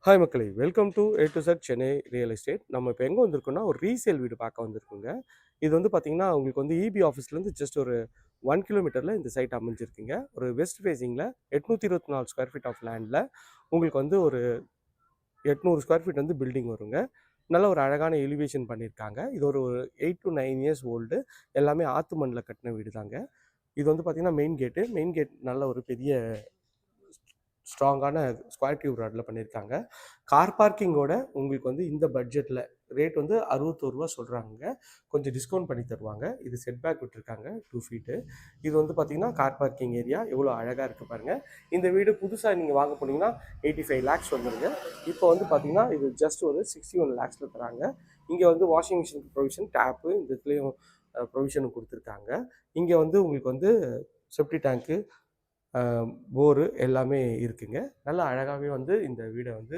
Hi மக்களே, welcome to A to Z Chennai real estate. நம்ம இப்போ எங்கே வந்திருக்கோம்னா, ஒரு ரீசேல் வீடு பார்க்க வந்திருக்கோங்க. இது வந்து பார்த்தீங்கன்னா, உங்களுக்கு வந்து இபி ஆஃபீஸ்லேருந்து ஜஸ்ட் ஒரு 1 கிலோமீட்டரில் இந்த சைட் அமைஞ்சிருக்குங்க. ஒரு வெஸ்ட் ஃபேஸிங்கில் 824 ஸ்கொயர் ஃபீட் ஆஃப் லேண்டில் உங்களுக்கு வந்து ஒரு 800 ஸ்கொயர் ஃபீட் வந்து பில்டிங் வருங்க. நல்ல ஒரு அழகான எலிவேஷன் பண்ணியிருக்காங்க. இது ஒரு 8 to 9 இயர்ஸ் ஓல்டு. எல்லாமே ஆத்து மண்ணில் கட்டின வீடு தாங்க. இது வந்து பார்த்தீங்கன்னா மெயின் கேட் நல்ல ஒரு பெரிய ஸ்ட்ராங்கான ஸ்கொயர் டியூப் ராடில் பண்ணியிருக்காங்க. கார் பார்க்கிங்கோட உங்களுக்கு வந்து இந்த பட்ஜெட்டில் ரேட் வந்து ரூ. 61 சொல்கிறாங்க. கொஞ்சம் டிஸ்கவுண்ட் பண்ணி தருவாங்க. இது செட் பேக் விட்டுருக்காங்க 2 ஃபீட்டு. இது வந்து பார்த்திங்கன்னா கார் பார்க்கிங் ஏரியா எவ்வளோ அழகாக இருக்குது பாருங்கள். இந்த வீடு புதுசாக நீங்கள் வாங்க போனீங்கன்னா 85 lakhs வந்துடுங்க. இப்போ வந்து பார்த்திங்கன்னா இது ஜஸ்ட் ஒரு 61 lakhஸில் தராங்க. இங்கே வந்து வாஷிங் மிஷின் ப்ரொவிஷன், டேப்பு இந்த இதுலேயும் ப்ரொவிஷனும் கொடுத்துருக்காங்க. இங்கே வந்து உங்களுக்கு வந்து செப்டி டேங்க்கு, போரு எல்லாமே இருக்குங்க. நல்லா அழகாகவே வந்து இந்த வீடை வந்து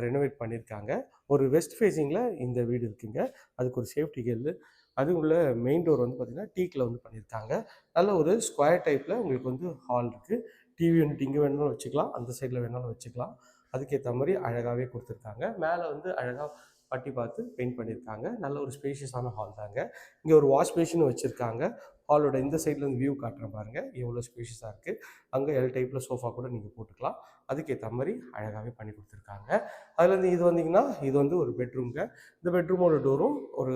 ரெனோவேட் பண்ணியிருக்காங்க. ஒரு வெஸ்ட் ஃபேஸிங்கில் இந்த வீடு இருக்குங்க. அதுக்கு ஒரு சேஃப்டி கேர்ளு, அது உள்ள மெயின் டோர் வந்து பார்த்திங்கன்னா டீக்கில் வந்து பண்ணியிருக்காங்க. நல்ல ஒரு ஸ்கொயர் டைப்பில் உங்களுக்கு வந்து ஹால் இருக்குது. டிவி யூனிட் இங்கே வேணாலும் வச்சுக்கலாம், அந்த சைடில் வேணாலும் வச்சுக்கலாம். அதுக்கேற்ற மாதிரி அழகாகவே கொடுத்துருக்காங்க. மேலே வந்து அழகாக பட்டி பார்த்து பெயிண்ட் பண்ணியிருக்காங்க. நல்ல ஒரு ஸ்பேஷியஸான ஹால் தாங்க. இங்கே ஒரு வாஷ் பேஷன் வச்சுருக்காங்க. ஹாலோட இந்த சைட்லேருந்து வியூ காட்டுறேன் பாருங்கள், எவ்வளோ ஸ்பேஷியஸாக இருக்குது. அங்கே எல் டைப்பில் சோஃபா கூட நீங்கள் போட்டுக்கலாம். அதுக்கேற்ற மாதிரி அழகாகவே பண்ணி கொடுத்துருக்காங்க. அதுலேருந்து இது வந்தீங்கன்னா இது வந்து ஒரு பெட்ரூம்ங்க. இந்த பெட்ரூமோட டோரும் ஒரு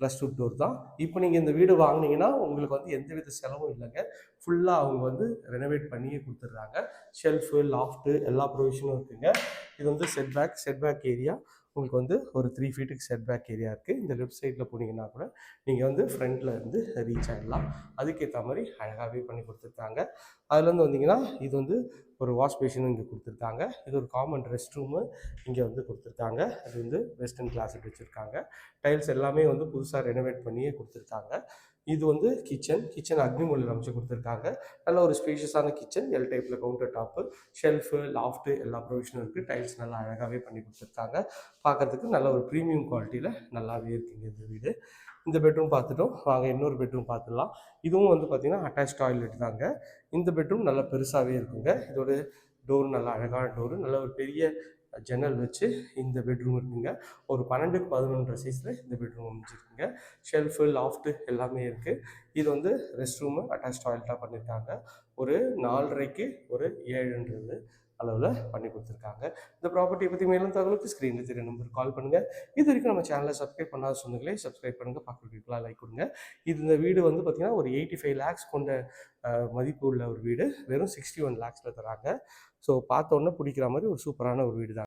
+2 டோர் தான். இப்போ நீங்கள் இந்த வீடு வாங்கினீங்கன்னா உங்களுக்கு வந்து எந்த வித செலவும் இல்லைங்க. ஃபுல்லாக அவங்க வந்து ரெனோவேட் பண்ணியே கொடுத்துட்றாங்க. ஷெல்ஃபு, லாஃப்ட்டு எல்லா ப்ரொவிஷனும் இருக்குங்க. இது வந்து செட்பேக் ஏரியா உங்களுக்கு வந்து ஒரு 3 ஃபீட்டுக்கு செட்பேக் ஏரியா இருக்குது. இந்த லெஃப்ட் சைடில் போனீங்கன்னா கூட நீங்கள் வந்து ஃப்ரண்ட்டில் இருந்து ரீச் ஆகிடலாம். அதுக்கேற்ற மாதிரி அழகாகவே பண்ணி கொடுத்துருக்காங்க. அதுலேருந்து வந்தீங்கன்னா இது வந்து ஒரு வாஷ் பேஷனும் இங்கே கொடுத்துருக்காங்க. இது ஒரு காமன் ரெஸ்ட் ரூமு இங்கே வந்து கொடுத்துருக்காங்க. அது வந்து வெஸ்டர்ன் கிளாஸுக்கு வச்சுருக்காங்க. டைல்ஸ் எல்லாமே வந்து புதுசாக ரெனோவேட் பண்ணியே கொடுத்துருக்காங்க. இது வந்து கிச்சன் அக்னிமூலையில் அமைச்சு கொடுத்துருக்காங்க. நல்ல ஒரு ஸ்பேஷியஸான கிச்சன், எல் டைப்பில் கவுண்டர் டாப்பு, ஷெல்ஃபு, லாஃப்ட்டு எல்லா ப்ரொவிஷனும் இருக்குது. டைல்ஸ் நல்லா அழகாகவே பண்ணி கொடுத்துருக்காங்க. பார்க்குறதுக்கு நல்ல ஒரு ப்ரீமியம் குவாலிட்டியில் நல்லாவே இருக்குங்க இந்த வீடு. இந்த பெட்ரூம் பார்த்துட்டோம், வாங்க இன்னொரு பெட்ரூம் பார்த்துடலாம். இதுவும் வந்து பார்த்திங்கன்னா அட்டாச் டாய்லெட் தாங்க. இந்த பெட்ரூம் நல்லா பெருசாகவே இருக்குங்க. இதோட டோர் நல்லா அழகான டோரு, நல்ல ஒரு பெரிய ஜன்னல் வச்சு இந்த பெட்ரூம் இருக்குங்க. ஒரு 12க்கு 11 சைஸில் இந்த பெட்ரூம் அமைஞ்சிருக்குங்க. ஷெல்ஃபு, லாஃப்ட்டு எல்லாமே இருக்குது. இது வந்து ரெஸ்ட் ரூமு அட்டாச் டாய்லெட்டாக பண்ணியிருக்காங்க. ஒரு 4.5க்கு ஒரு 7ன்றது அளவில் பண்ணி கொடுத்துருக்காங்க. இந்த ப்ராப்பர்ட்டியை பற்றி மேலும் தகவலுக்கு ஸ்க்ரீனில் தெரிய நம்பருக்கு கால் பண்ணுங்கள். இது வரைக்கும் நம்ம சேனலை சப்ஸ்கிரைப் பண்ணாத சொந்தங்களே சப்ஸ்கிரைப் பண்ணுங்கள், பார்க்குறதுக்குலாம் லைக் கொடுங்க. இந்த வீடு வந்து பார்த்திங்கன்னா ஒரு 85 lakhs கொண்ட மதிப்பு உள்ள ஒரு வீடு வெறும் 61 lakhஸில் தராங்க. ஸோ பார்த்தோன்னே பிடிக்கிற மாதிரி ஒரு சூப்பரான ஒரு வீடு தான்.